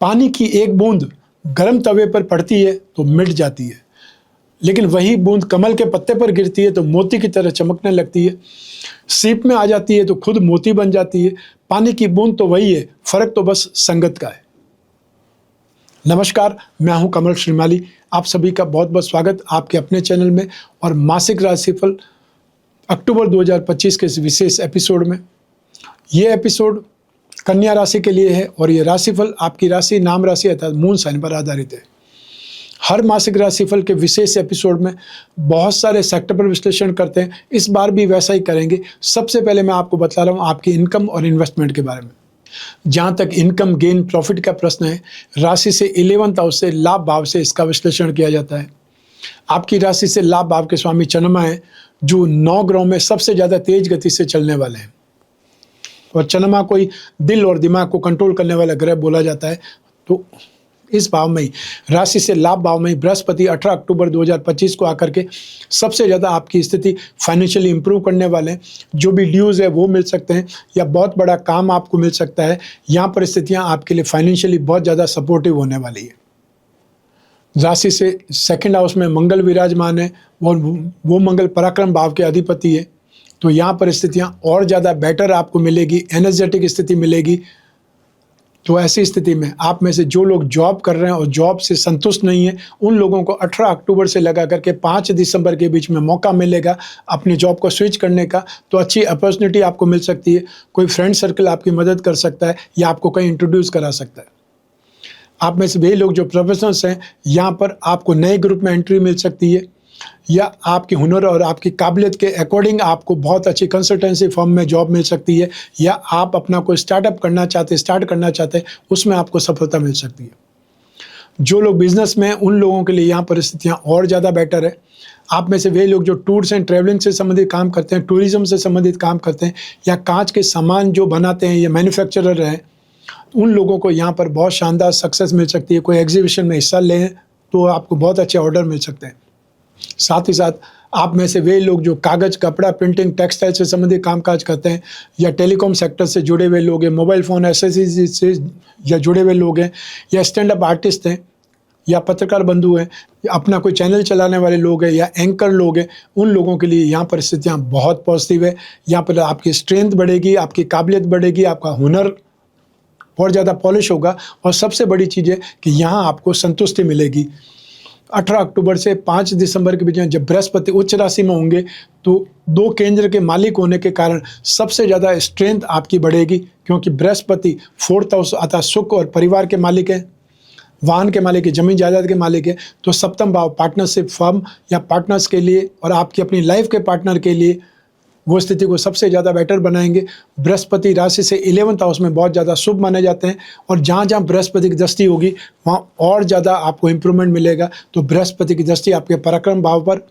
पानी की एक बूंद गर्म तवे पर पड़ती है तो मिट जाती है, लेकिन वही बूंद कमल के पत्ते पर गिरती है तो मोती की तरह चमकने लगती है। सीप में आ जाती है तो खुद मोती बन जाती है। पानी की बूंद तो वही है, फर्क तो बस संगत का है। नमस्कार, मैं हूं कमल श्रीमाली। आप सभी का बहुत बहुत स्वागत आपके अपने चैनल में और मासिक राशिफल अक्टूबर 2025 के इस विशेष एपिसोड में। ये एपिसोड कन्या राशि के लिए है और ये राशिफल आपकी राशि, नाम राशि अर्थात मून साइन पर आधारित है। हर मासिक राशिफल के विशेष एपिसोड में बहुत सारे सेक्टर पर विश्लेषण करते हैं। इस बार भी वैसा ही करेंगे। सबसे पहले मैं आपको बता रहा हूँ आपकी इनकम और इन्वेस्टमेंट के बारे में। जहाँ तक इनकम गेन प्रॉफिट का प्रश्न है, राशि से 11th हाउस से लाभ भाव से इसका विश्लेषण किया जाता है। आपकी राशि से लाभ भाव के स्वामी चंद्रमा है, जो 9 ग्रहों में सबसे ज़्यादा तेज गति से चलने वाले हैं और चंद्रमा कोई दिल और दिमाग को कंट्रोल करने वाला ग्रह बोला जाता है। तो इस भाव में ही, राशि से लाभ भाव में ही बृहस्पति 18 अक्टूबर 2025 को आकर के सबसे ज़्यादा आपकी स्थिति फाइनेंशियली इंप्रूव करने वाले हैं। जो भी ड्यूज़ है वो मिल सकते हैं या बहुत बड़ा काम आपको मिल सकता है। यहाँ परिस्थितियाँ आपके लिए फाइनेंशियली बहुत ज़्यादा सपोर्टिव होने वाली है। राशि से सेकंड हाउस में मंगल विराजमान है और वो मंगल पराक्रम भाव के अधिपति है। तो यहाँ परिस्थितियाँ और ज़्यादा बेटर आपको मिलेगी, एनर्जेटिक स्थिति मिलेगी। तो ऐसी स्थिति में आप में से जो लोग जॉब कर रहे हैं और जॉब से संतुष्ट नहीं है, उन लोगों को 18 अक्टूबर से लगा करके 5 दिसंबर के बीच में मौका मिलेगा अपनी जॉब को स्विच करने का। तो अच्छी अपॉर्चुनिटी आपको मिल सकती है। कोई फ्रेंड सर्कल आपकी मदद कर सकता है या आपको कहीं इंट्रोड्यूस करा सकता है। आप में से वही लोग जो प्रोफेशनल्स हैं, यहाँ पर आपको नए ग्रुप में एंट्री मिल सकती है या आपकी हुनर और आपकी काबिलियत के अकॉर्डिंग आपको बहुत अच्छी कंसल्टेंसी फर्म में जॉब मिल सकती है या आप अपना कोई स्टार्ट करना चाहते हैं, उसमें आपको सफलता मिल सकती है। जो लोग बिजनेस में हैं, उन लोगों के लिए यहाँ परिस्थितियाँ और ज़्यादा बेटर है। आप में से वे लोग जो टूर्स एंड ट्रैवलिंग से संबंधित काम करते हैं, टूरिज्म से संबंधित काम करते हैं या कांच के सामान जो बनाते हैं या मैन्युफैक्चरर हैं, उन लोगों को यहाँ पर बहुत शानदार सक्सेस मिल सकती है। कोई एग्जीबिशन में हिस्सा लें तो आपको बहुत अच्छे ऑर्डर मिल सकते हैं। साथ ही साथ आप में से वे लोग जो कागज़, कपड़ा, प्रिंटिंग, टेक्सटाइल से संबंधित कामकाज करते हैं या टेलीकॉम सेक्टर से जुड़े हुए लोग हैं, मोबाइल फ़ोन एसेसरीज से या जुड़े हुए लोग हैं या स्टैंड अप आर्टिस्ट हैं या पत्रकार बंधु हैं या अपना कोई चैनल चलाने वाले लोग हैं या एंकर लोग हैं, उन लोगों के लिए यहाँ परिस्थितियाँ बहुत पॉजिटिव है। यहाँ पर आपकी स्ट्रेंथ बढ़ेगी, आपकी काबिलियत बढ़ेगी, आपका हुनर और ज़्यादा पॉलिश होगा और सबसे बड़ी चीज़ है कि यहाँ आपको संतुष्टि मिलेगी। 18 अक्टूबर से 5 दिसंबर के बीच में जब बृहस्पति उच्च राशि में होंगे तो 2 केंद्र के मालिक होने के कारण सबसे ज़्यादा स्ट्रेंथ आपकी बढ़ेगी, क्योंकि बृहस्पति 4th हाउस अर्थात सुख और परिवार के मालिक हैं, वाहन के मालिक है, जमीन जायदाद के मालिक है। तो सप्तम भाव पार्टनरशिप फर्म या पार्टनर्स के लिए और आपकी अपनी लाइफ के पार्टनर के लिए वो स्थिति को सबसे ज़्यादा बेटर बनाएंगे। बृहस्पति राशि से 11th हाउस में बहुत ज़्यादा शुभ माने जाते हैं और जहाँ जहाँ बृहस्पति की दृष्टि होगी वहाँ और ज़्यादा आपको इम्प्रूवमेंट मिलेगा। तो बृहस्पति की दृष्टि आपके पराक्रम भाव पर,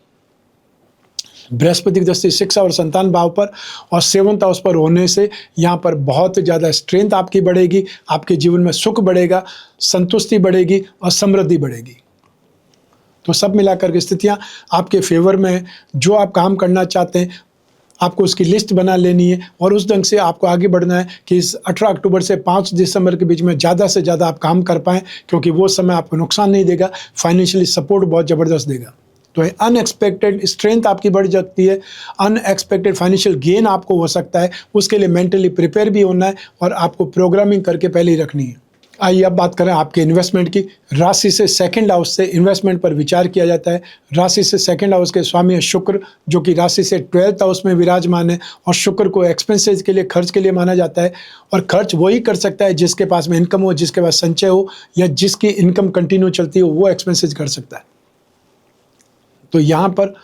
बृहस्पति की दृष्टि शिक्षा और संतान भाव पर और 7th हाउस पर होने से यहाँ पर बहुत ज़्यादा स्ट्रेंथ आपकी बढ़ेगी, आपके जीवन में सुख बढ़ेगा, संतुष्टि बढ़ेगी और समृद्धि बढ़ेगी। तो सब मिलाकर के स्थितियाँ आपके फेवर में है। जो आप काम करना चाहते हैं आपको उसकी लिस्ट बना लेनी है और उस ढंग से आपको आगे बढ़ना है कि इस 18 अक्टूबर से 5 दिसंबर के बीच में ज़्यादा से ज़्यादा आप काम कर पाएँ, क्योंकि वो समय आपको नुकसान नहीं देगा, फाइनेंशियली सपोर्ट बहुत ज़बरदस्त देगा। तो अनएक्सपेक्टेड स्ट्रेंथ आपकी बढ़ जाती है, अनएक्सपेक्टेड फाइनेंशियल गेन आपको हो सकता है। उसके लिए मेंटली प्रिपेयर भी होना है और आपको प्रोग्रामिंग करके पहले ही रखनी है। आइए अब बात करें आपके इन्वेस्टमेंट की। राशि से सेकंड हाउस से इन्वेस्टमेंट पर विचार किया जाता है। राशि से सेकंड हाउस के स्वामी है शुक्र, जो कि राशि से 12th हाउस में विराजमान है और शुक्र को एक्सपेंसेस के लिए, खर्च के लिए माना जाता है। और खर्च वही कर सकता है जिसके पास में इनकम हो, जिसके पास संचय हो या जिसकी इनकम कंटिन्यू चलती हो, वो एक्सपेंसेस कर सकता है। तो यहाँ पर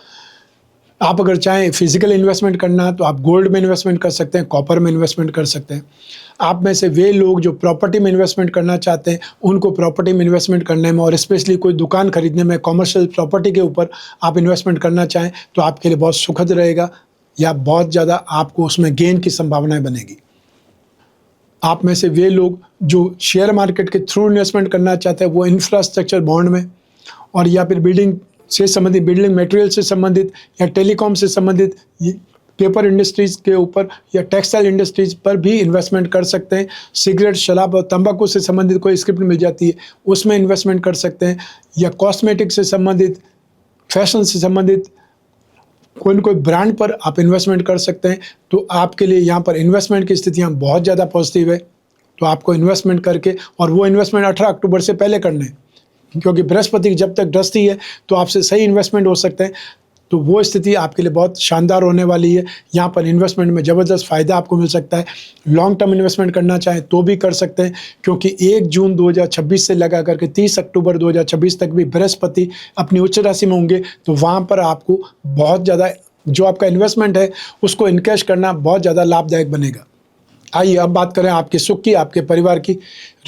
आप अगर चाहें फिजिकल इन्वेस्टमेंट करना तो आप गोल्ड में इन्वेस्टमेंट कर सकते हैं, कॉपर में इन्वेस्टमेंट कर सकते हैं। आप में से वे लोग जो प्रॉपर्टी में इन्वेस्टमेंट करना चाहते हैं, उनको प्रॉपर्टी में इन्वेस्टमेंट करने में और स्पेशली कोई दुकान खरीदने में, कॉमर्शियल प्रॉपर्टी के ऊपर आप इन्वेस्टमेंट करना चाहें तो आपके लिए बहुत सुखद रहेगा या बहुत ज़्यादा आपको उसमें गेन की संभावनाएँ बनेगी। आप में से वे लोग जो शेयर मार्केट के थ्रू इन्वेस्टमेंट करना चाहते हैं, वो इंफ्रास्ट्रक्चर बॉन्ड में और या फिर बिल्डिंग से संबंधित, बिल्डिंग मटेरियल से संबंधित या टेलीकॉम से संबंधित पेपर इंडस्ट्रीज़ के ऊपर या टेक्सटाइल इंडस्ट्रीज़ पर भी इन्वेस्टमेंट कर सकते हैं। सिगरेट, शराब और तंबाकू से संबंधित कोई स्क्रिप्ट मिल जाती है, उसमें इन्वेस्टमेंट कर सकते हैं, या कॉस्मेटिक से संबंधित, फैशन से संबंधित कोई न कोई ब्रांड पर आप इन्वेस्टमेंट कर सकते हैं। तो आपके लिए यहाँ पर इन्वेस्टमेंट की स्थितियाँ बहुत ज़्यादा पॉजिटिव है। तो आपको इन्वेस्टमेंट करके, और वो इन्वेस्टमेंट 18 अक्टूबर से पहले करने हैं, क्योंकि बृहस्पति जब तक दृष्टि है तो आपसे सही इन्वेस्टमेंट हो सकते हैं। तो वो स्थिति आपके लिए बहुत शानदार होने वाली है। यहाँ पर इन्वेस्टमेंट में ज़बरदस्त फ़ायदा आपको मिल सकता है। लॉन्ग टर्म इन्वेस्टमेंट करना चाहें तो भी कर सकते हैं, क्योंकि 1 जून 2026 से लगा करके 30 अक्टूबर 2026 तक भी बृहस्पति अपनी उच्च राशि में होंगे। तो वहाँ पर आपको बहुत ज़्यादा जो आपका इन्वेस्टमेंट है उसको इनकैश करना बहुत ज़्यादा लाभदायक बनेगा। आइए अब बात करें आपके सुख की, आपके परिवार की।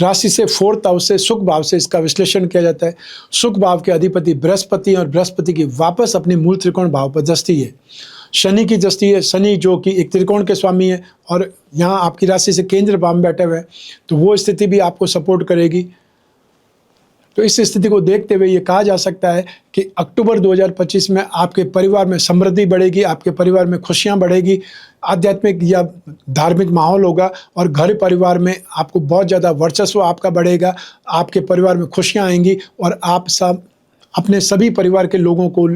राशि से 4th हाउस से, सुख भाव से इसका विश्लेषण किया जाता है। सुख भाव के अधिपति बृहस्पति, और बृहस्पति की वापस अपनी मूल त्रिकोण भाव पर दृष्टि है। शनि की दृष्टि है, शनि जो कि एक त्रिकोण के स्वामी है और यहाँ आपकी राशि से केंद्र भाव में बैठे हुए हैं, तो वो स्थिति भी आपको सपोर्ट करेगी। तो इस स्थिति को देखते हुए ये कहा जा सकता है कि अक्टूबर 2025 में आपके परिवार में समृद्धि बढ़ेगी, आपके परिवार में खुशियां बढ़ेगी, आध्यात्मिक या धार्मिक माहौल होगा, और घर परिवार में आपको बहुत ज़्यादा वर्चस्व आपका बढ़ेगा। आपके परिवार में खुशियां आएंगी और आप सब अपने सभी परिवार के लोगों को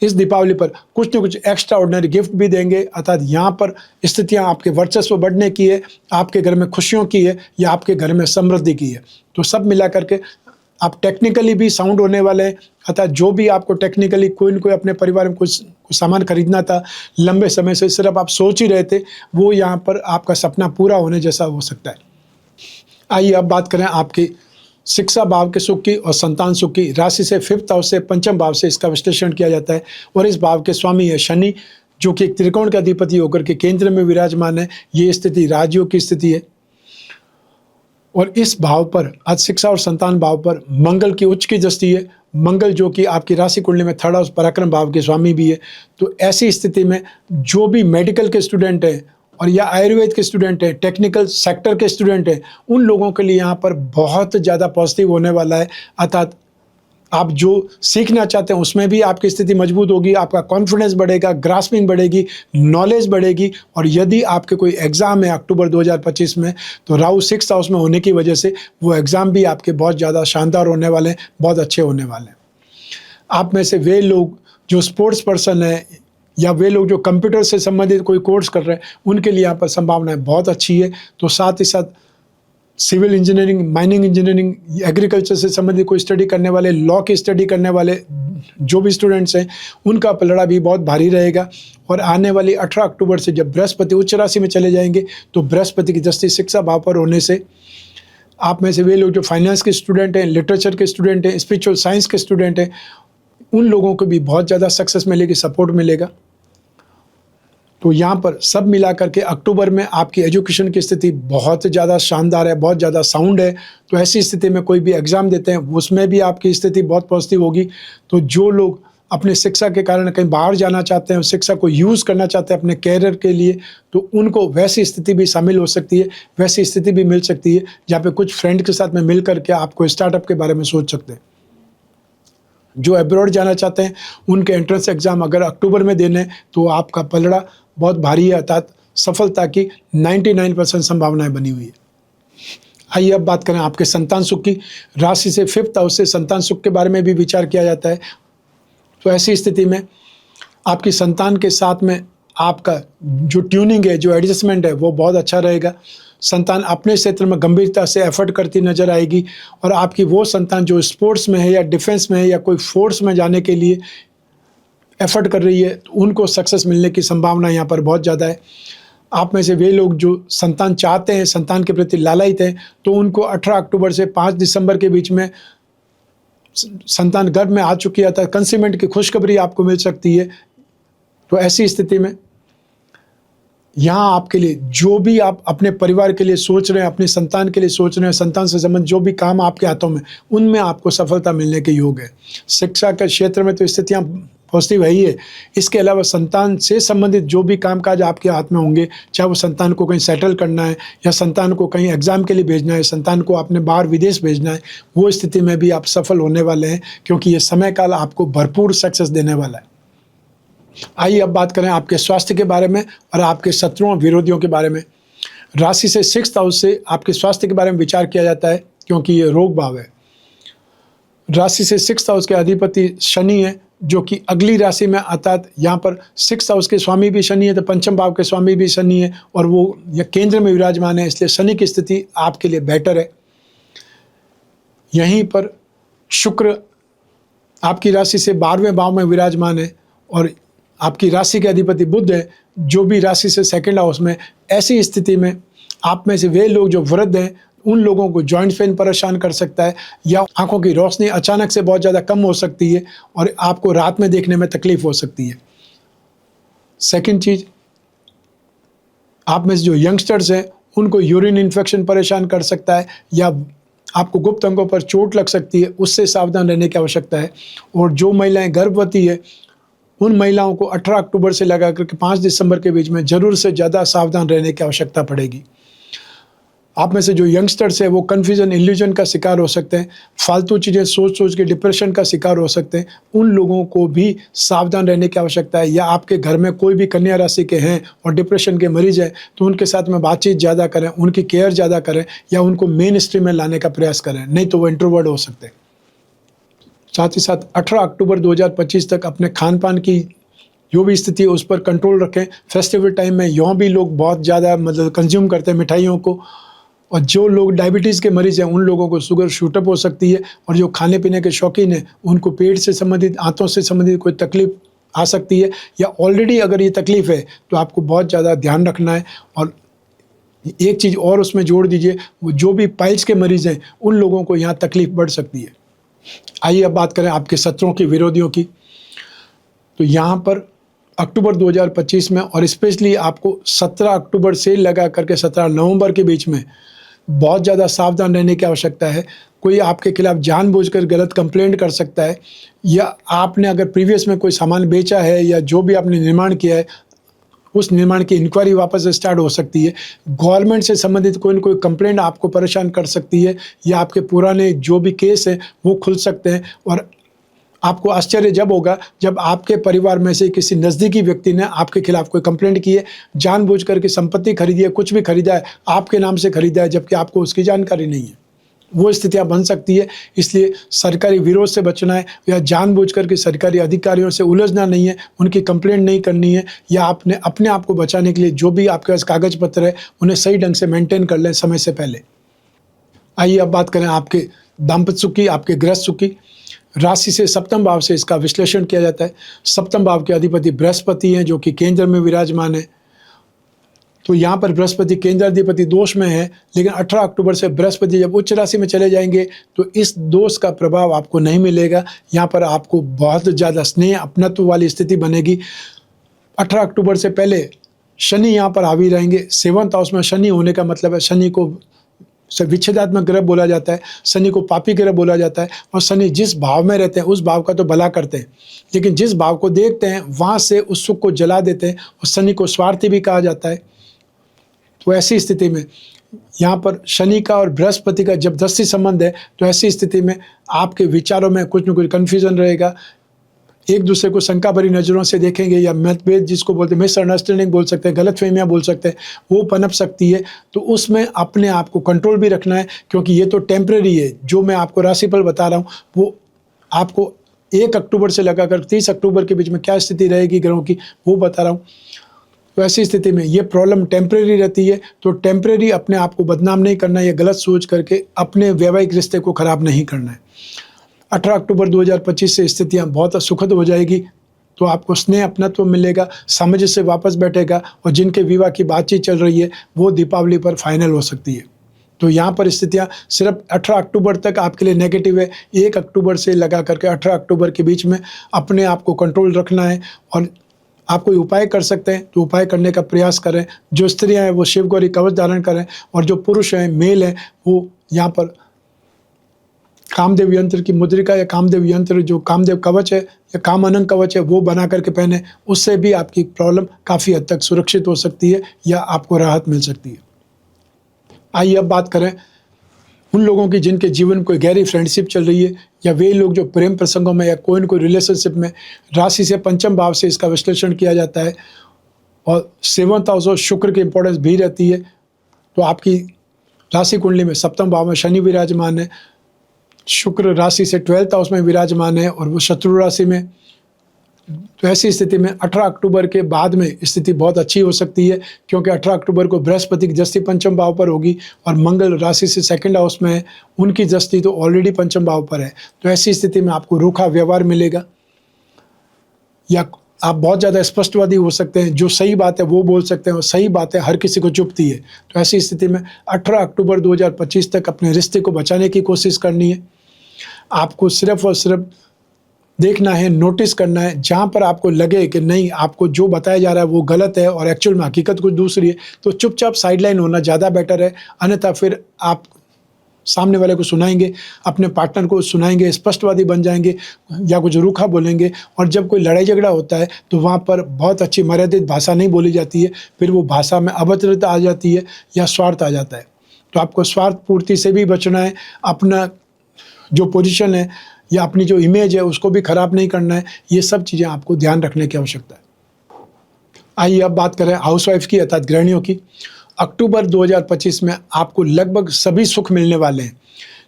इस दीपावली पर कुछ न कुछ एक्स्ट्रा ऑर्डिनरी गिफ्ट भी देंगे। अर्थात यहाँ पर स्थितियाँ आपके वर्चस्व बढ़ने की है, आपके घर में खुशियों की है, या आपके घर में समृद्धि की है। तो सब मिला करके आप टेक्निकली भी साउंड होने वाले हैं। अर्थात जो भी आपको टेक्निकली कोई न कोई अपने परिवार में कुछ सामान खरीदना था, लंबे समय से सिर्फ आप सोच ही रहे थे, वो यहाँ पर आपका सपना पूरा होने जैसा हो सकता है। आइए अब बात करें आपकी शिक्षा भाव के सुख की और संतान सुख की। राशि से 5th हाउस से, पंचम भाव से इसका विश्लेषण किया जाता है, और इस भाव के स्वामी है शनि, जो कि एक त्रिकोण का अधिपति होकर के केंद्र में विराजमान है। ये स्थिति राजयोग की स्थिति है, और इस भाव पर आज शिक्षा और संतान भाव पर मंगल की उच्च की दृष्टि है। मंगल जो कि आपकी राशि कुंडली में 3rd हाउस पराक्रम भाव के स्वामी भी है। तो ऐसी स्थिति में जो भी मेडिकल के स्टूडेंट हैं और या आयुर्वेद के स्टूडेंट हैं, टेक्निकल सेक्टर के स्टूडेंट हैं, उन लोगों के लिए यहाँ पर बहुत ज़्यादा पॉजिटिव होने वाला है। अर्थात आप जो सीखना चाहते हैं उसमें भी आपकी स्थिति मजबूत होगी, आपका कॉन्फिडेंस बढ़ेगा, ग्रास्पिंग बढ़ेगी, नॉलेज बढ़ेगी। और यदि आपके कोई एग्ज़ाम है अक्टूबर 2025 में, तो राहु 6th हाउस में होने की वजह से वो एग्ज़ाम भी आपके बहुत ज़्यादा शानदार होने वाले हैं, बहुत अच्छे होने वाले हैं। आप में से वे लोग जो स्पोर्ट्स पर्सन हैं, या वे लोग जो कंप्यूटर से संबंधित कोई कोर्स कर रहे हैं, उनके लिए यहाँ पर संभावनाएं बहुत अच्छी है। तो साथ ही साथ civil engineering, mining engineering, agriculture से संबंधित कोई स्टडी करने वाले, लॉ की स्टडी करने वाले जो भी स्टूडेंट्स हैं, उनका पलड़ा भी बहुत भारी रहेगा। और आने वाली 18 अक्टूबर से जब बृहस्पति उच्च राशि में चले जाएंगे, तो बृहस्पति की दृष्टि शिक्षा भाव पर होने से आप में से वे लोग जो फाइनेंस के स्टूडेंट हैं, लिटरेचर के स्टूडेंट हैं, स्पिरिचुअल साइंस के स्टूडेंट हैं, उन लोगों को भी बहुत ज़्यादा सक्सेस मिलेगी, सपोर्ट मिलेगा। तो यहाँ पर सब मिला करके अक्टूबर में आपकी एजुकेशन की स्थिति बहुत ज़्यादा शानदार है, बहुत ज़्यादा साउंड है। तो ऐसी स्थिति में कोई भी एग्ज़ाम देते हैं उसमें भी आपकी स्थिति बहुत पॉजिटिव होगी। तो जो लोग अपने शिक्षा के कारण कहीं बाहर जाना चाहते हैं, शिक्षा को यूज़ करना चाहते हैं अपने कैरियर के लिए, तो उनको वैसी स्थिति भी शामिल हो सकती है, वैसी स्थिति भी मिल सकती है जहाँ पे कुछ फ्रेंड के साथ में मिल करके आपको स्टार्टअप के बारे में सोच सकते हैं। जो अब्रॉड जाना चाहते हैं उनके एंट्रेंस एग्ज़ाम अगर अक्टूबर में देने, तो आपका पलड़ा बहुत भारी है, अर्थात सफलता की 99% संभावनाएं बनी हुई है। आइए अब बात करें आपके संतान सुख की। राशि से 5th हाउस से संतान सुख के बारे में भी विचार किया जाता है। तो ऐसी स्थिति में आपकी संतान के साथ में आपका जो ट्यूनिंग है, जो एडजस्टमेंट है, वो बहुत अच्छा रहेगा। संतान अपने क्षेत्र में गंभीरता से एफर्ट करती नजर आएगी, और आपकी वो संतान जो स्पोर्ट्स में है या डिफेंस में है या कोई फोर्स में जाने के लिए एफर्ट कर रही है, तो उनको सक्सेस मिलने की संभावना यहाँ पर बहुत ज़्यादा है। आप में से वे लोग जो संतान चाहते हैं, संतान के प्रति लालायित हैं, तो उनको 18 अक्टूबर से 5 दिसंबर के बीच में संतान गर्भ में आ चुकी है, अर्थात कंसीमेंट की खुशखबरी आपको मिल सकती है। तो ऐसी स्थिति में यहाँ आपके लिए जो भी आप अपने परिवार के लिए सोच रहे हैं, अपने संतान के लिए सोच रहे हैं, संतान से संबंधित जो भी काम आपके हाथों में, उनमें आपको सफलता मिलने के योग है। शिक्षा के क्षेत्र में तो स्थितियाँ पॉजिटिव है ही है। इसके अलावा संतान से संबंधित जो भी कामकाज आपके हाथ में होंगे, चाहे वो संतान को कहीं सेटल करना है, या संतान को कहीं एग्जाम के लिए भेजना है, संतान को अपने बाहर विदेश भेजना है, वो स्थिति में भी आप सफल होने वाले हैं, क्योंकि ये समय काल आपको भरपूर सक्सेस देने वाला है। आइए अब बात करें आपके स्वास्थ्य के बारे में और आपके शत्रुओं विरोधियों के बारे में। राशि से 6th हाउस से आपके स्वास्थ्य के बारे में विचार किया जाता है, क्योंकि ये रोग भाव है। राशि से 6th हाउस के अधिपति शनि है, जो कि अगली राशि में, अर्थात यहाँ पर 6th हाउस के स्वामी भी शनि है, तो पंचम भाव के स्वामी भी शनि है, और वो यह केंद्र में विराजमान है, इसलिए शनि की स्थिति आपके लिए बेटर है। यहीं पर शुक्र आपकी राशि से 12वें भाव में विराजमान है, और आपकी राशि के अधिपति बुध है, जो भी राशि से 2nd हाउस में। ऐसी स्थिति में आप में से वे लोग जो वृद्ध हैं, उन लोगों को जॉइंट पेन परेशान कर सकता है, या आंखों की रोशनी अचानक से बहुत ज़्यादा कम हो सकती है और आपको रात में देखने में तकलीफ हो सकती है। सेकंड चीज़, आप में से जो यंगस्टर्स हैं, उनको यूरिन इन्फेक्शन परेशान कर सकता है, या आपको गुप्त अंगों पर चोट लग सकती है, उससे सावधान रहने की आवश्यकता है। और जो महिलाएं गर्भवती है, उन महिलाओं को 18 अक्टूबर से लगा करके 5 दिसंबर के बीच में ज़रूर से ज़्यादा सावधान रहने की आवश्यकता पड़ेगी। आप में से जो यंगस्टर्स है, वो कन्फ्यूजन, इल्यूजन का शिकार हो सकते हैं, फालतू चीज़ें सोच सोच के डिप्रेशन का शिकार हो सकते हैं। उन लोगों को भी सावधान रहने की आवश्यकता है। या आपके घर में कोई भी कन्या राशि के हैं और डिप्रेशन के मरीज हैं, तो उनके साथ में बातचीत ज़्यादा करें, उनकी केयर ज़्यादा करें, या उनको मेन स्ट्रीम में लाने का प्रयास करें, नहीं तो वो इंट्रोवर्ट हो सकते हैं। साथ ही साथ 18 अक्टूबर 2025 तक अपने खान पान की जो भी स्थिति है उस पर कंट्रोल रखें। फेस्टिवल टाइम में यहाँ भी लोग बहुत ज़्यादा कंज्यूम करते हैं मिठाइयों को, और जो लोग डायबिटीज़ के मरीज़ हैं, उन लोगों को शुगर शूटअप हो सकती है, और जो खाने पीने के शौकीन हैं, उनको पेट से संबंधित, आंतों से संबंधित कोई तकलीफ आ सकती है, या ऑलरेडी अगर ये तकलीफ़ है तो आपको बहुत ज़्यादा ध्यान रखना है। और एक चीज़ और उसमें जोड़ दीजिए, वो जो भी पाइल्स के मरीज़ हैं, उन लोगों को यहाँ तकलीफ़ बढ़ सकती है। आइए अब बात करें आपके शत्रुओं की, विरोधियों की। तो यहाँ पर अक्टूबर 2025 में, और स्पेशली आपको 17 अक्टूबर से लगा करके 17 नवंबर के बीच में बहुत ज़्यादा सावधान रहने की आवश्यकता है। कोई आपके खिलाफ जानबूझकर गलत कंप्लेंट कर सकता है, या आपने अगर प्रीवियस में कोई सामान बेचा है, या जो भी आपने निर्माण किया है, उस निर्माण की इंक्वायरी वापस स्टार्ट हो सकती है। गवर्नमेंट से संबंधित कोई न कोई कंप्लेंट आपको परेशान कर सकती है, या आपके पुराने जो भी केस हैं वो खुल सकते हैं। और आपको आश्चर्य जब होगा जब आपके परिवार में से किसी नज़दीकी व्यक्ति ने आपके खिलाफ कोई कंप्लेंट की है, जानबूझकर के संपत्ति खरीदी है, कुछ भी खरीदा है, आपके नाम से खरीदा है, जबकि आपको उसकी जानकारी नहीं है। वो स्थितियां बन सकती है। इसलिए सरकारी विरोध से बचना है, या जानबूझकर के सरकारी अधिकारियों से उलझना नहीं है, उनकी कंप्लेंट नहीं करनी है, या आपने अपने आप को बचाने के लिए जो भी आपके पास कागज पत्र है उन्हें सही ढंग से मेंटेन कर लें समय से पहले। आइए अब बात करें आपके दाम्पत्य सुख की, आपके गृहस्थ सुख की। राशि से 7वें भाव से इसका विश्लेषण किया जाता है। 7वें भाव के अधिपति बृहस्पति हैं, जो कि केंद्र में विराजमान है। तो यहाँ पर बृहस्पति केंद्राधिपति दोष में है, लेकिन 18 अक्टूबर से बृहस्पति जब उच्च राशि में चले जाएंगे तो इस दोष का प्रभाव आपको नहीं मिलेगा। यहाँ पर आपको बहुत ज़्यादा स्नेह, अपनत्व वाली स्थिति बनेगी। 18 अक्टूबर से पहले शनि यहाँ पर हावी रहेंगे। 7th हाउस में शनि होने का मतलब है, शनि को विच्छेदात्मक ग्रह बोला जाता है, शनि को पापी ग्रह बोला जाता है, और शनि जिस भाव में रहते हैं उस भाव का तो भला करते हैं, लेकिन जिस भाव को देखते हैं वहाँ से उस सुख को जला देते हैं, और शनि को स्वार्थी भी कहा जाता है। तो ऐसी स्थिति में यहाँ पर शनि का और बृहस्पति का जब दृष्टि संबंध है, तो ऐसी स्थिति में आपके विचारों में कुछ न कुछ कन्फ्यूजन रहेगा, एक दूसरे को शंका भरी नज़रों से देखेंगे, या मतभेद जिसको बोलते हैं, मिसअंडरस्टैंडिंग बोल सकते हैं, गलतफहमियां बोल सकते हैं, वो पनप सकती है। तो उसमें अपने आप को कंट्रोल भी रखना है, क्योंकि ये तो टेम्परेरी है। जो मैं आपको राशिफल बता रहा हूँ वो आपको 1 अक्टूबर से लगाकर 30 अक्टूबर के बीच में क्या स्थिति रहेगी ग्रहों की, वो बता रहा हूँ। तो ऐसी स्थिति में ये प्रॉब्लम टेम्परेरी रहती है, तो टेम्परेरी अपने आप को बदनाम नहीं करना है, या गलत सोच करके अपने वैवाहिक रिश्ते को खराब नहीं करना है। 18 अक्टूबर 2025 से स्थितियां बहुत सुखद हो जाएगी, तो आपको स्नेह, अपनत्व मिलेगा, समझ से वापस बैठेगा, और जिनके विवाह की बातचीत चल रही है वो दीपावली पर फाइनल हो सकती है। तो यहाँ पर स्थितियाँ सिर्फ 18 अक्टूबर तक आपके लिए नेगेटिव है। 1 अक्टूबर से लगा करके 18 अक्टूबर के बीच में अपने आप को कंट्रोल रखना है, और आप कोई उपाय कर सकते हैं तो उपाय करने का प्रयास करें। जो स्त्रियाँ हैं वो शिव गौरी कवच धारण करें, और जो पुरुष हैं, मेल हैं, वो यहाँ पर कामदेव यंत्र की मुद्रिका या कामदेव यंत्र, जो कामदेव कवच है या कामानंद कवच है, वो बना करके पहने। उससे भी आपकी प्रॉब्लम काफ़ी हद तक सुरक्षित हो सकती है, या आपको राहत मिल सकती है। आइए अब बात करें उन लोगों की जिनके जीवन में कोई गहरी फ्रेंडशिप चल रही है, या वे लोग जो प्रेम प्रसंगों में या कोई न कोई रिलेशनशिप में, राशि से पंचम भाव से इसका विश्लेषण किया जाता है और 7th हाउस और शुक्र की इंपॉर्टेंस भी रहती है। तो आपकी राशि कुंडली में सप्तम भाव में शनि विराजमान है, शुक्र राशि से 12th हाउस में विराजमान है और वो शत्रु राशि में। तो ऐसी स्थिति में 18 अक्टूबर के बाद में स्थिति बहुत अच्छी हो सकती है, क्योंकि 18 अक्टूबर को बृहस्पति की दृष्टि पंचम भाव पर होगी और मंगल राशि से 2nd हाउस में है, उनकी दृष्टि तो ऑलरेडी पंचम भाव पर है। तो ऐसी स्थिति में आपको रूखा व्यवहार मिलेगा या आप बहुत ज़्यादा स्पष्टवादी हो सकते हैं, जो सही बात है वो बोल सकते हैं और सही बात है हर किसी को चुभती है। तो ऐसी स्थिति में 18 अक्टूबर 2025 तक अपने रिश्ते को बचाने की कोशिश करनी है। आपको सिर्फ और सिर्फ देखना है, नोटिस करना है, जहाँ पर आपको लगे कि नहीं आपको जो बताया जा रहा है वो गलत है और एक्चुअल में हकीकत कुछ दूसरी है, तो चुपचाप साइडलाइन होना ज़्यादा बेटर है। अन्यथा फिर आप सामने वाले को सुनाएंगे, अपने पार्टनर को सुनाएंगे, स्पष्टवादी बन जाएंगे या कुछ रूखा बोलेंगे। और जब कोई लड़ाई झगड़ा होता है तो वहाँ पर बहुत अच्छी मर्यादित भाषा नहीं बोली जाती है, फिर वो भाषा में अभद्रता आ जाती है या स्वार्थ आ जाता है। तो आपको स्वार्थ पूर्ति से भी बचना है, अपना जो पोजीशन है या अपनी जो इमेज है उसको भी खराब नहीं करना है। ये सब चीज़ें आपको ध्यान रखने की आवश्यकता है। आइए अब बात करें हाउसवाइफ की अर्थात गृहिणियों की। अक्टूबर 2025 में आपको लगभग सभी सुख मिलने वाले हैं,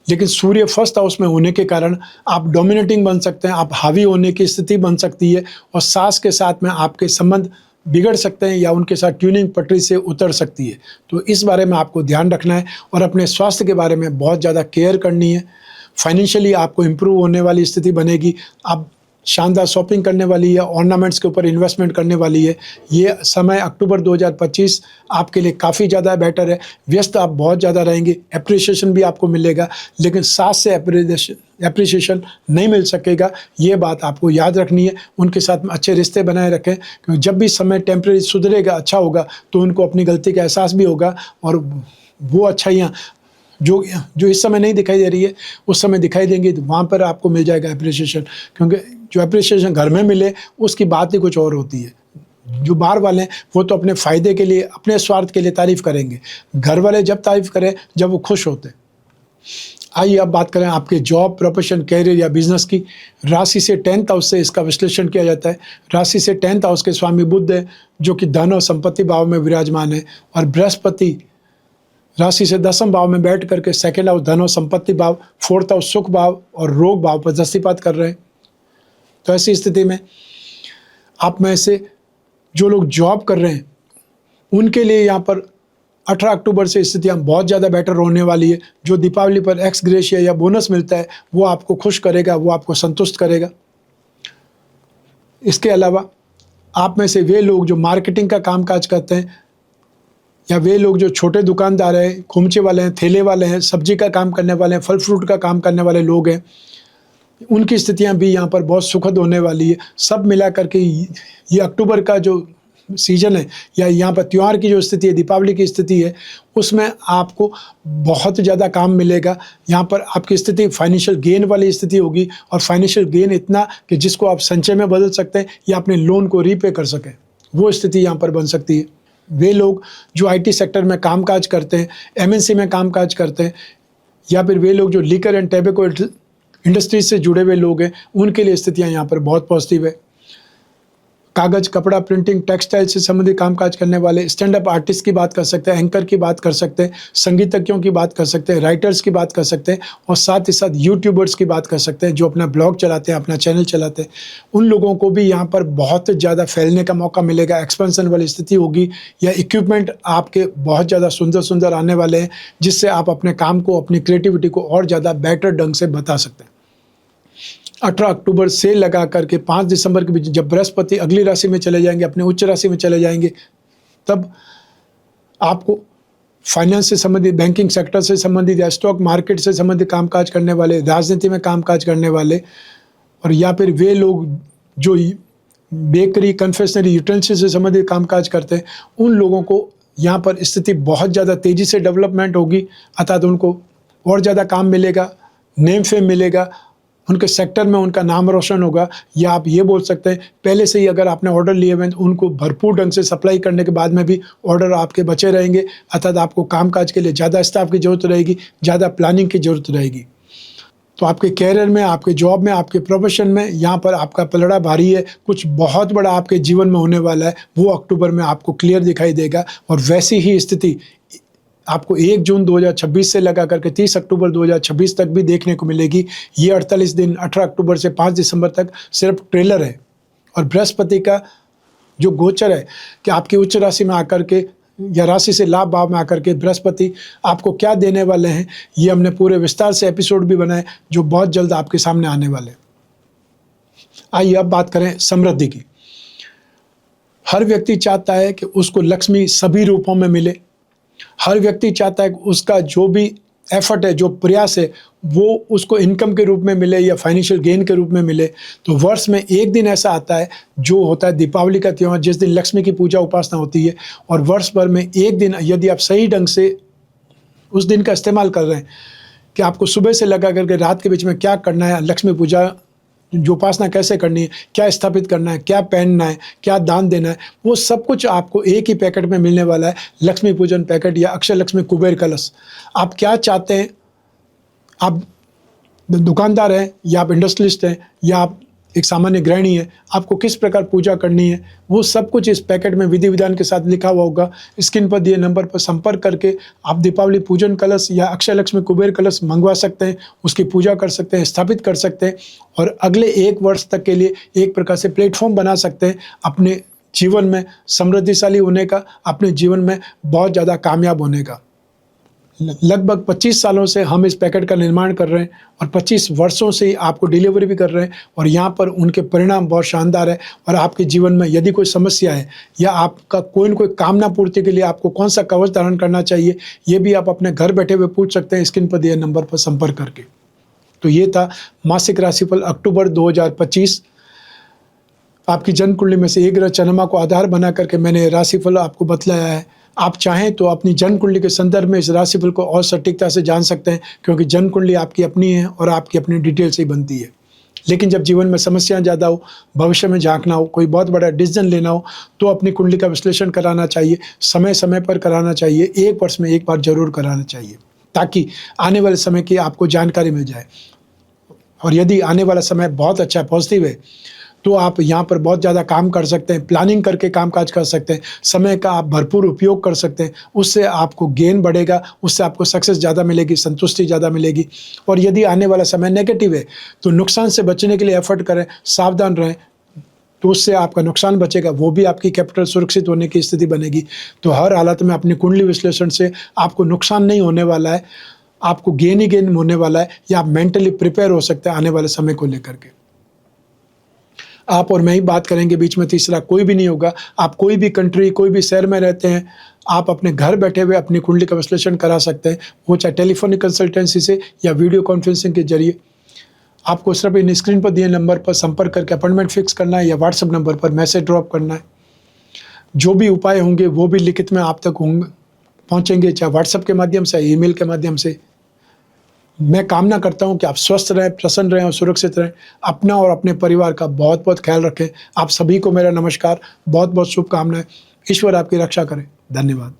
लेकिन सूर्य 1st हाउस में होने के कारण आप डोमिनेटिंग बन सकते हैं, आप हावी होने की स्थिति बन सकती है और सास के साथ में आपके संबंध बिगड़ सकते हैं या उनके साथ ट्यूनिंग पटरी से उतर सकती है। तो इस बारे में आपको ध्यान रखना है और अपने स्वास्थ्य के बारे में बहुत ज़्यादा केयर करनी है। फाइनेंशियली आपको इम्प्रूव होने वाली स्थिति बनेगी। आप शानदार शॉपिंग करने वाली है, ऑर्नामेंट्स के ऊपर इन्वेस्टमेंट करने वाली है। ये समय अक्टूबर 2025 आपके लिए काफ़ी ज़्यादा बेटर है। व्यस्त आप बहुत ज़्यादा रहेंगे, एप्रिसिएशन भी आपको मिलेगा, लेकिन सास से एप्रिसिएशन नहीं मिल सकेगा। ये बात आपको याद रखनी है। उनके साथ में अच्छे रिश्ते बनाए रखें, क्योंकि जब भी समय टेम्परेरी सुधरेगा, अच्छा होगा, तो उनको अपनी गलती का एहसास भी होगा और वो अच्छाइयाँ जो इस समय नहीं दिखाई दे रही है उस समय दिखाई देंगी, तो वहाँ पर आपको मिल जाएगा एप्रिसिएशन। क्योंकि जो एप्रिसिएशन घर में मिले उसकी बात ही कुछ और होती है। जो बाहर वाले हैं वो तो अपने फ़ायदे के लिए, अपने स्वार्थ के लिए तारीफ़ करेंगे। घर वाले जब तारीफ़ करें जब वो खुश होते। आइए अब बात करें आपके जॉब, प्रोफेशन, कैरियर या बिजनेस की। राशि से 10th हाउस से इसका विश्लेषण किया जाता है। राशि से 10th हाउस के स्वामी बुध है, जो कि धन और संपत्ति भाव में विराजमान है, और बृहस्पति राशि से 10th भाव में बैठ करके 2nd हाउस धन और संपत्ति भाव, 4th हाउस सुख भाव और रोग भाव पर दृष्टिपात कर रहे हैं। तो ऐसी स्थिति में आप में से जो लोग जॉब कर रहे हैं उनके लिए यहाँ पर 18 अक्टूबर से स्थितियाँ बहुत ज़्यादा बेटर होने वाली है। जो दीपावली पर एक्स ग्रेशिया या बोनस मिलता है वो आपको खुश करेगा, वो आपको संतुष्ट करेगा। इसके अलावा आप में से वे लोग जो मार्केटिंग का कामकाज करते हैं या वे लोग जो छोटे दुकानदार हैं, खोमचे वाले हैं, ठेले वाले हैं, सब्जी का काम करने वाले हैं, फल फ्रूट का काम करने वाले लोग हैं, उनकी स्थितियां भी यहाँ पर बहुत सुखद होने वाली है। सब मिला करके ये अक्टूबर का जो सीजन है या यहाँ पर त्यौहार की जो स्थिति है, दीपावली की स्थिति है, उसमें आपको बहुत ज़्यादा काम मिलेगा। यहाँ पर आपकी स्थिति फाइनेंशियल गेन वाली स्थिति होगी, और फाइनेंशियल गेन इतना कि जिसको आप संचय में बदल सकते हैं या अपने लोन को रीपे कर सकें, वो स्थिति यहाँ पर बन सकती है। वे लोग जो IT सेक्टर में कामकाज करते हैं, MNC में कामकाज करते हैं, या फिर वे लोग जो लीकर एंड टैबेको इंडस्ट्रीज से जुड़े हुए लोग हैं, उनके लिए स्थितियां यहाँ पर बहुत पॉजिटिव है। कागज़, कपड़ा, प्रिंटिंग, टेक्सटाइल से संबंधित कामकाज करने वाले, स्टैंड अप आर्टिस्ट की बात कर सकते हैं, एंकर की बात कर सकते हैं, संगीतज्ञों की बात कर सकते हैं, राइटर्स की बात कर सकते हैं, और साथ ही साथ यूट्यूबर्स की बात कर सकते हैं जो अपना ब्लॉग चलाते हैं, अपना चैनल चलाते हैं। उन लोगों को भी यहाँ पर बहुत ज़्यादा फैलने का मौका मिलेगा, एक्सपेंशन वाली स्थिति होगी, या इक्विपमेंट आपके बहुत ज़्यादा सुंदर सुंदर आने वाले हैं, जिससे आप अपने काम को, अपनी क्रिएटिविटी को और ज़्यादा बेटर ढंग से बता सकते हैं। 18 अक्टूबर से लगा करके 5 दिसंबर के बीच जब बृहस्पति अगली राशि में चले जाएंगे, अपने उच्च राशि में चले जाएंगे, तब आपको फाइनेंस से संबंधित, बैंकिंग सेक्टर से संबंधित या स्टॉक मार्केट से संबंधित कामकाज करने वाले, राजनीति में कामकाज करने वाले, और या फिर वे लोग जो बेकरी, कन्फेक्शनरी, यूटेंसिल से संबंधित कामकाज करते हैं, उन लोगों को यहाँ पर स्थिति बहुत ज़्यादा तेज़ी से डेवलपमेंट होगी। अर्थात उनको और ज़्यादा काम मिलेगा, नेम फेम मिलेगा, उनके सेक्टर में उनका नाम रोशन होगा। या आप ये बोल सकते हैं पहले से ही अगर आपने ऑर्डर लिए हुए हैं तो उनको भरपूर ढंग से सप्लाई करने के बाद में भी ऑर्डर आपके बचे रहेंगे। अर्थात आपको कामकाज के लिए ज़्यादा स्टाफ की ज़रूरत रहेगी, ज़्यादा प्लानिंग की ज़रूरत रहेगी। तो आपके कैरियर में, आपके जॉब में, आपके प्रोफेशन में यहाँ पर आपका पलड़ा भारी है। कुछ बहुत बड़ा आपके जीवन में होने वाला है, वो अक्टूबर में आपको क्लियर दिखाई देगा। और वैसी ही स्थिति आपको 1 जून 2026 से लगा करके 30 अक्टूबर 2026 तक भी देखने को मिलेगी। ये 48 दिन 18 अक्टूबर से 5 दिसंबर तक सिर्फ ट्रेलर है। और बृहस्पति का जो गोचर है कि आपकी उच्च राशि में आकर के या राशि से लाभ भाव में आकर के बृहस्पति आपको क्या देने वाले हैं, ये हमने पूरे विस्तार से एपिसोड भी बनाए जो बहुत जल्द आपके सामने आने वाले। आइए अब बात करें समृद्धि की। हर व्यक्ति चाहता है कि उसको लक्ष्मी सभी रूपों में मिले। हर व्यक्ति चाहता है कि उसका जो भी एफर्ट है, जो प्रयास है, वो उसको इनकम के रूप में मिले या फाइनेंशियल गेन के रूप में मिले। तो वर्ष में एक दिन ऐसा आता है जो होता है दीपावली का त्यौहार, जिस दिन लक्ष्मी की पूजा उपासना होती है। और वर्ष भर में एक दिन यदि आप सही ढंग से उस दिन का इस्तेमाल कर रहे हैं कि आपको सुबह से लगा करके रात के बीच में क्या करना है, लक्ष्मी पूजा जो उपासना कैसे करनी है, क्या स्थापित करना है, क्या पहनना है, क्या दान देना है, वो सब कुछ आपको एक ही पैकेट में मिलने वाला है। लक्ष्मी पूजन पैकेट या अक्षय लक्ष्मी कुबेर कलश। आप क्या चाहते हैं, आप दुकानदार हैं या आप इंडस्ट्रियलिस्ट हैं या आप एक सामान्य गृहिणी है, आपको किस प्रकार पूजा करनी है, वो सब कुछ इस पैकेट में विधि विधान के साथ लिखा हुआ होगा। स्क्रीन पर दिए नंबर पर संपर्क करके आप दीपावली पूजन कलश या अक्षय लक्ष्मी कुबेर कलश मंगवा सकते हैं, उसकी पूजा कर सकते हैं, स्थापित कर सकते हैं और अगले 1 वर्ष तक के लिए एक प्रकार से प्लेटफॉर्म बना सकते हैं अपने जीवन में समृद्धिशाली होने का, अपने जीवन में बहुत ज़्यादा कामयाब होने का। लगभग 25 सालों से हम इस पैकेट का निर्माण कर रहे हैं और 25 वर्षों से ही आपको डिलीवरी भी कर रहे हैं और यहाँ पर उनके परिणाम बहुत शानदार है। और आपके जीवन में यदि कोई समस्या है या आपका कोई न कोई कामना पूर्ति के लिए आपको कौन सा कवच धारण करना चाहिए, ये भी आप अपने घर बैठे हुए पूछ सकते हैं स्क्रीन पर दिए नंबर पर संपर्क करके। तो ये था मासिक राशिफल अक्टूबर 2025। आपकी जन्म कुंडली में से एक ग्रह चंद्रमा को आधार बना करके मैंने राशिफल आपको बतलाया है। आप चाहें तो अपनी जन्म कुंडली के संदर्भ में इस राशिफल को और सटीकता से जान सकते हैं, क्योंकि जन्म कुंडली आपकी अपनी है और आपकी अपनी डिटेल से ही बनती है। लेकिन जब जीवन में समस्याएं ज़्यादा हो, भविष्य में झांकना हो, कोई बहुत बड़ा डिसीजन लेना हो, तो अपनी कुंडली का विश्लेषण कराना चाहिए। समय समय पर कराना चाहिए, 1 वर्ष में एक बार जरूर कराना चाहिए, ताकि आने वाले समय की आपको जानकारी मिल जाए। और यदि आने वाला समय बहुत अच्छा पॉजिटिव है तो आप यहाँ पर बहुत ज़्यादा काम कर सकते हैं, प्लानिंग करके कामकाज कर सकते हैं, समय का आप भरपूर उपयोग कर सकते हैं। उससे आपको गेन बढ़ेगा, उससे आपको सक्सेस ज़्यादा मिलेगी, संतुष्टि ज़्यादा मिलेगी। और यदि आने वाला समय नेगेटिव है तो नुकसान से बचने के लिए एफर्ट करें, सावधान रहें, तो उससे आपका नुकसान बचेगा, वो भी आपकी कैपिटल सुरक्षित होने की स्थिति बनेगी। तो हर हालत में अपनी कुंडली विश्लेषण से आपको नुकसान नहीं होने वाला है, आपको गेन ही गेन होने वाला है, या आप मेंटली प्रिपेयर हो सकते हैं आने वाले समय को लेकर के। आप और मैं ही बात करेंगे, बीच में तीसरा कोई भी नहीं होगा। आप कोई भी कंट्री, कोई भी शहर में रहते हैं, आप अपने घर बैठे हुए अपनी कुंडली का विश्लेषण करा सकते हैं, वो चाहे टेलीफोनिक कंसल्टेंसी से या वीडियो कॉन्फ्रेंसिंग के जरिए। आपको सिर्फ इन स्क्रीन पर दिए नंबर पर संपर्क करके अपॉइंटमेंट फिक्स करना है या व्हाट्सएप नंबर पर मैसेज ड्रॉप करना है। जो भी उपाय होंगे वो भी लिखित में आप तक होंगे, पहुँचेंगे, चाहे व्हाट्सएप के माध्यम से, ईमेल के माध्यम से। मैं कामना करता हूं कि आप स्वस्थ रहें, प्रसन्न रहें और सुरक्षित रहें। अपना और अपने परिवार का बहुत बहुत ख्याल रखें। आप सभी को मेरा नमस्कार, बहुत बहुत शुभकामनाएं। ईश्वर आपकी रक्षा करे। धन्यवाद।